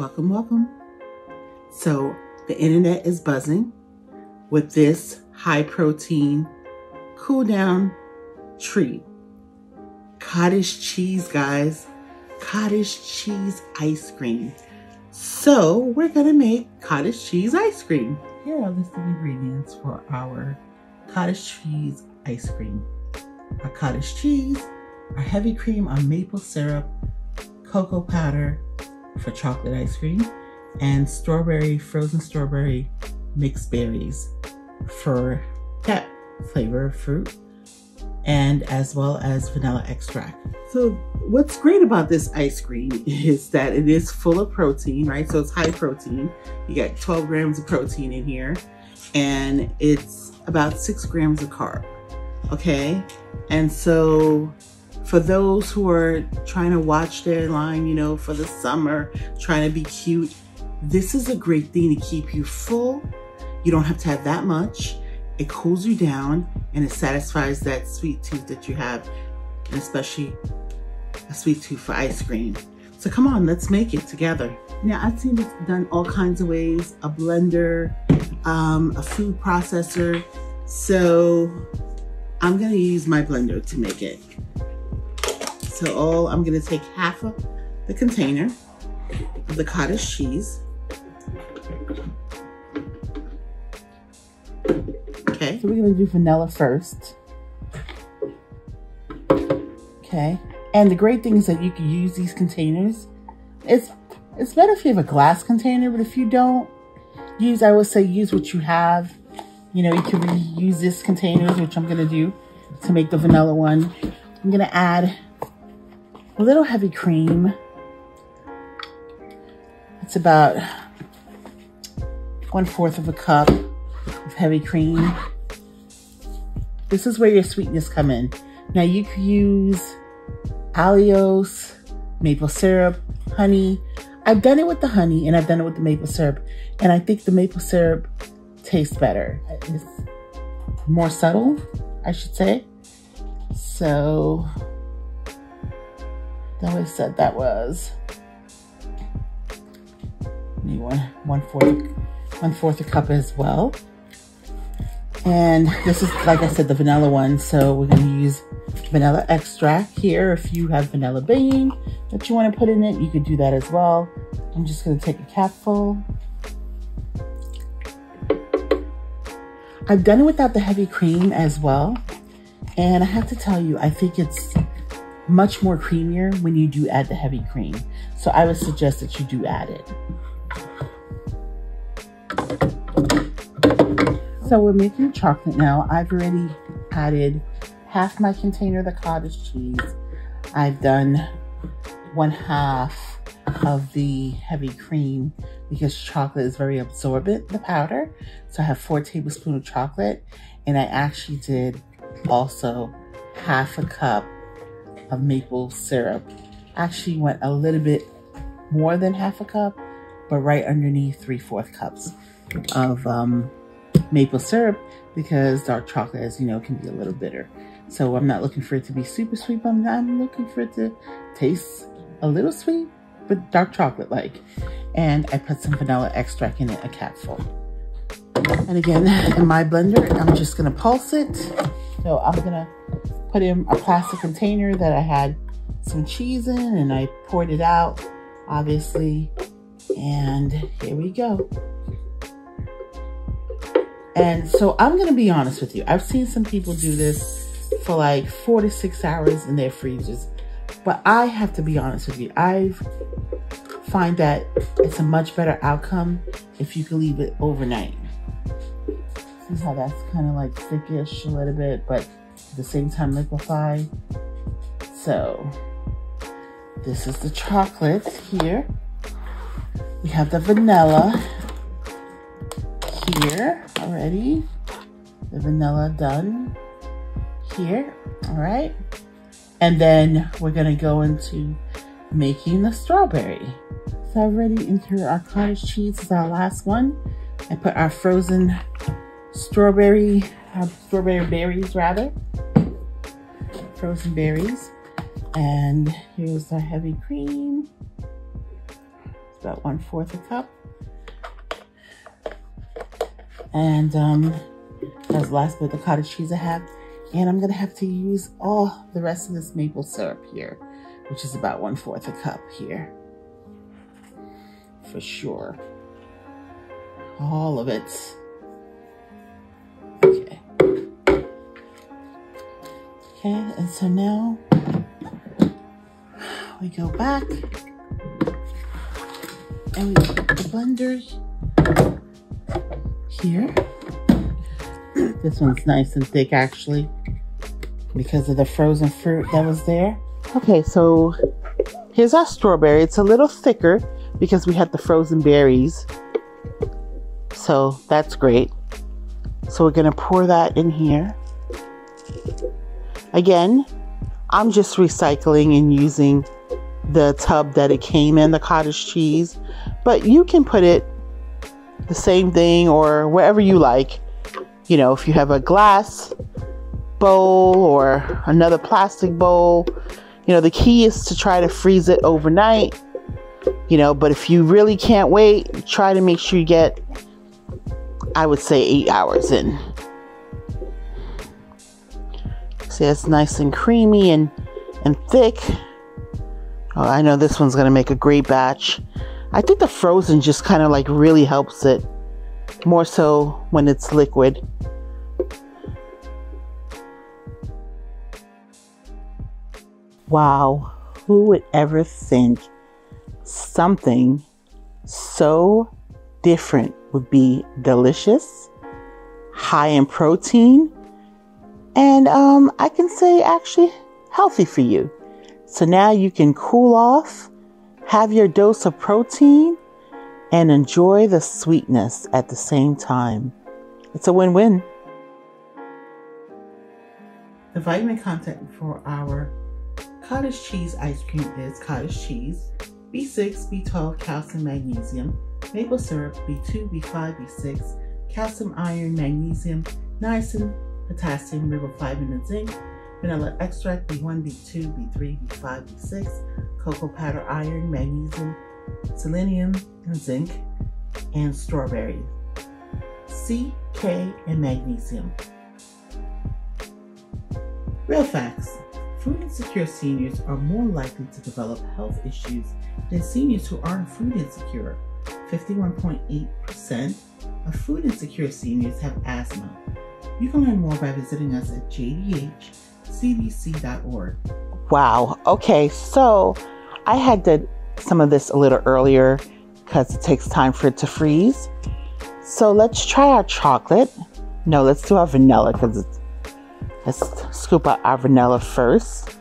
Welcome, welcome. So the internet is buzzing with this high protein cool down treat. Cottage cheese, guys. Cottage cheese ice cream. So we're gonna make cottage cheese ice cream. Here are a list of ingredients for our cottage cheese ice cream. Our cottage cheese, our heavy cream, our maple syrup, cocoa powder for chocolate ice cream, and frozen strawberry mixed berries for that flavor of fruit, and as well as vanilla extract. So what's great about this ice cream is that it is full of protein, right? So it's high protein. You got 12 grams of protein in here, and it's about 6 grams of carb, okay? And so for those who are trying to watch their line, you know, for the summer, trying to be cute, this is a great thing to keep you full. You don't have to have that much. It cools you down and it satisfies that sweet tooth that you have, and especially a sweet tooth for ice cream. So come on, let's make it together. Now I've seen this done all kinds of ways, a blender, a food processor. So I'm gonna use my blender to make it. So I'm gonna take half of the container of the cottage cheese. Okay, so we're gonna do vanilla first. Okay, and the great thing is that you can use these containers. It's better if you have a glass container, but if you don't use, I would say use what you have. You know, you can reuse this container, which I'm gonna do to make the vanilla one. I'm gonna add a little heavy cream. It's about 1/4 of a cup of heavy cream. This is where your sweetness come in. Now you could use allulose, maple syrup, honey. I've done it with the honey and I've done it with the maple syrup, and I think the maple syrup tastes better. It's more subtle, I should say. So that was said that was maybe 1/4 a cup as well. And this is, like I said, the vanilla one. So we're going to use vanilla extract here. If you have vanilla bean that you want to put in it, you could do that as well. I'm just going to take a capful. I've done it without the heavy cream as well. And I have to tell you, I think it's much more creamier when you do add the heavy cream. So I would suggest that you do add it. So we're making chocolate now. I've already added half my container of the cottage cheese. I've done 1/2 of the heavy cream because chocolate is very absorbent, the powder. So I have 4 tablespoons of chocolate, and I actually did also 1/2 cup of maple syrup. Actually went a little bit more than 1/2 cup, but right underneath 3/4 cups of maple syrup, because dark chocolate, as you know, can be a little bitter. So I'm not looking for it to be super sweet, but I'm looking for it to taste a little sweet, but dark chocolate like. And I put some vanilla extract in it, a capful. And again, in my blender, I'm just gonna pulse it. So I'm gonna put in a plastic container that I had some cheese in, and I poured it out, obviously. And here we go. And so I'm gonna be honest with you. I've seen some people do this for like 4 to 6 hours in their freezers. But I have to be honest with you. I find that it's a much better outcome if you can leave it overnight. See how that's kind of like thickish a little bit, but at the same time liquefied. So this is the chocolate here. We have the vanilla here already. The vanilla done here, all right. And then we're gonna go into making the strawberry. So I've already entered our cottage cheese. This is our last one. I put our frozen strawberry berries rather. Frozen berries. And here's our heavy cream. about 1/4 a cup. And that's the last bit of the cottage cheese I have. And I'm gonna have to use all the rest of this maple syrup here, which is about 1/4 a cup here. For sure. All of it. Okay. Okay, and so now we go back and we put the blender here. This one's nice and thick actually because of the frozen fruit that was there. Okay, so here's our strawberry. It's a little thicker because we had the frozen berries. So that's great. So we're gonna pour that in here. Again, I'm just recycling and using the tub that it came in, the cottage cheese, but you can put it the same thing or wherever you like. You know, if you have a glass bowl or another plastic bowl, you know, the key is to try to freeze it overnight, you know, but if you really can't wait, try to make sure you get, I would say, 8 hours in. See, it's nice and creamy and thick. Oh, I know this one's gonna make a great batch. I think the frozen just kind of like really helps it, more so when it's liquid. Wow, who would ever think something so different would be delicious, high in protein, and I can say actually healthy for you. So now you can cool off, have your dose of protein, and enjoy the sweetness at the same time. It's a win-win. The vitamin content for our cottage cheese ice cream is cottage cheese, B6, B12, calcium, magnesium, maple syrup, B2, B5, B6, calcium, iron, magnesium, niacin, potassium, riboflavin, and zinc, vanilla extract, B1, B2, B3, B5, B6, cocoa powder, iron, magnesium, selenium, and zinc, and strawberries, C, K, and magnesium. Real facts. Food insecure seniors are more likely to develop health issues than seniors who aren't food insecure. 51.8% of food insecure seniors have asthma. You can learn more by visiting us at jdhcdc.org. Wow. Okay, so I had did some of this a little earlier because it takes time for it to freeze. So let's try our chocolate. No, let's do our vanilla because let's scoop out our vanilla first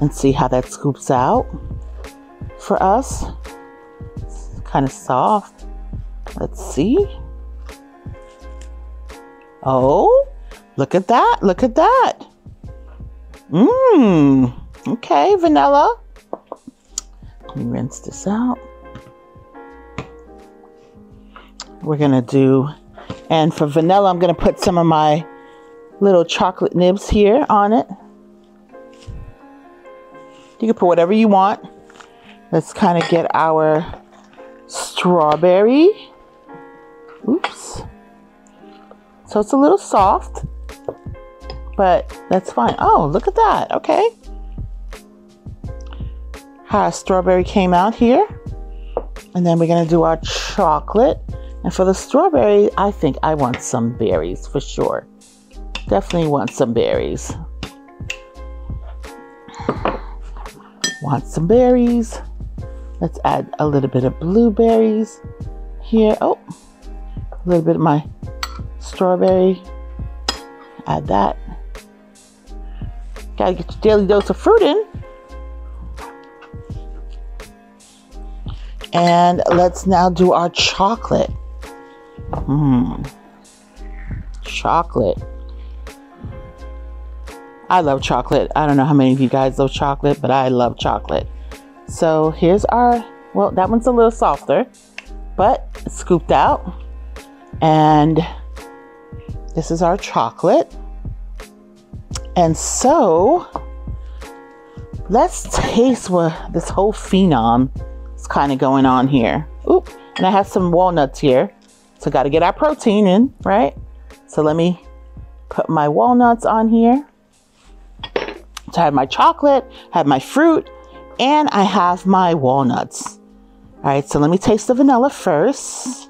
and see how that scoops out for us. It's kind of soft. Let's see. Oh, look at that. Look at that. Okay, vanilla. Let me rinse this out. We're going to do, and for vanilla, I'm going to put some of my little chocolate nibs here on it. You can put whatever you want. Let's kind of get our strawberry. Oops. So it's a little soft, but that's fine. Oh, look at that. Okay. How our strawberry came out here. And then we're going to do our chocolate. And for the strawberry, I think I want some berries for sure. Definitely want some berries. Want some berries. Let's add a little bit of blueberries here. Oh, a little bit of my strawberry. Add that. Gotta get your daily dose of fruit in. And let's now do our chocolate. Chocolate. I love chocolate. I don't know how many of you guys love chocolate, but I love chocolate. So here's our, well, that one's a little softer, but it's scooped out. And this is our chocolate. And so let's taste what this whole phenom is kind of going on here. Oop, and I have some walnuts here. So got to get our protein in, right? So let me put my walnuts on here. So I have my chocolate, I have my fruit, and I have my walnuts. All right, so let me taste the vanilla first.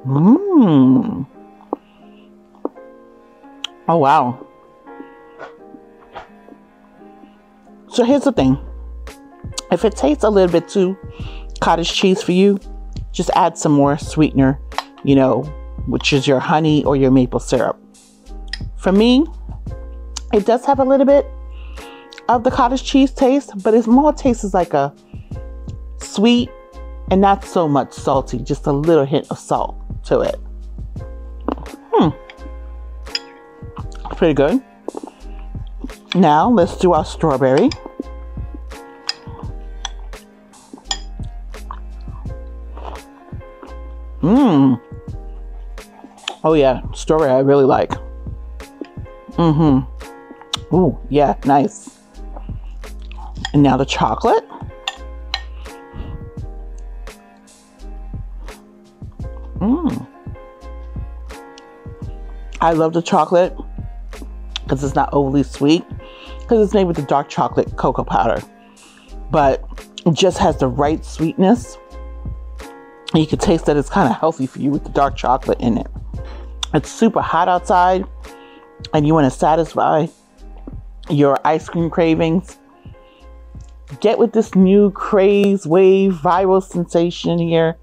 Mmm. Oh, wow. So here's the thing. If it tastes a little bit too cottage cheese for you, just add some more sweetener, you know, which is your honey or your maple syrup. For me, it does have a little bit of the cottage cheese taste, but it more tastes like a sweet and not so much salty, just a little hint of salt to it. Pretty good. Now let's do our strawberry. Oh yeah, strawberry I really like. Ooh, yeah, nice. And now the chocolate. I love the chocolate because it's not overly sweet, because it's made with the dark chocolate cocoa powder, but it just has the right sweetness. You can taste that it's kind of healthy for you with the dark chocolate in it. It's super hot outside and you want to satisfy your ice cream cravings. Get with this new craze wave viral sensation here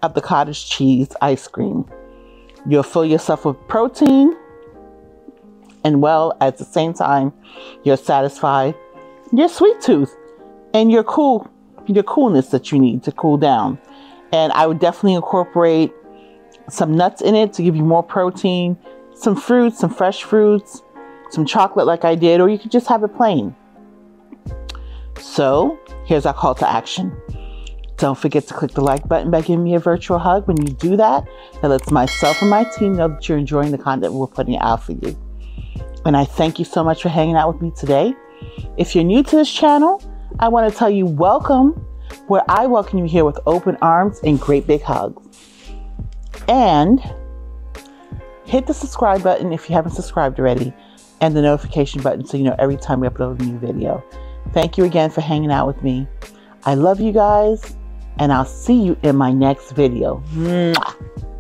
of the cottage cheese ice cream. You'll fill yourself with protein, and well, at the same time, you'll satisfy your sweet tooth and your coolness that you need to cool down. And I would definitely incorporate some nuts in it to give you more protein, some fruits, some fresh fruits, some chocolate like I did, or you could just have it plain. So here's our call to action. Don't forget to click the like button by giving me a virtual hug. When you do that, that lets myself and my team know that you're enjoying the content we're putting out for you. And I thank you so much for hanging out with me today. If you're new to this channel, I want to tell you welcome, where I welcome you here with open arms and great big hugs. And hit the subscribe button if you haven't subscribed already, and the notification button so you know every time we upload a new video. Thank you again for hanging out with me. I love you guys, and I'll see you in my next video. Mwah.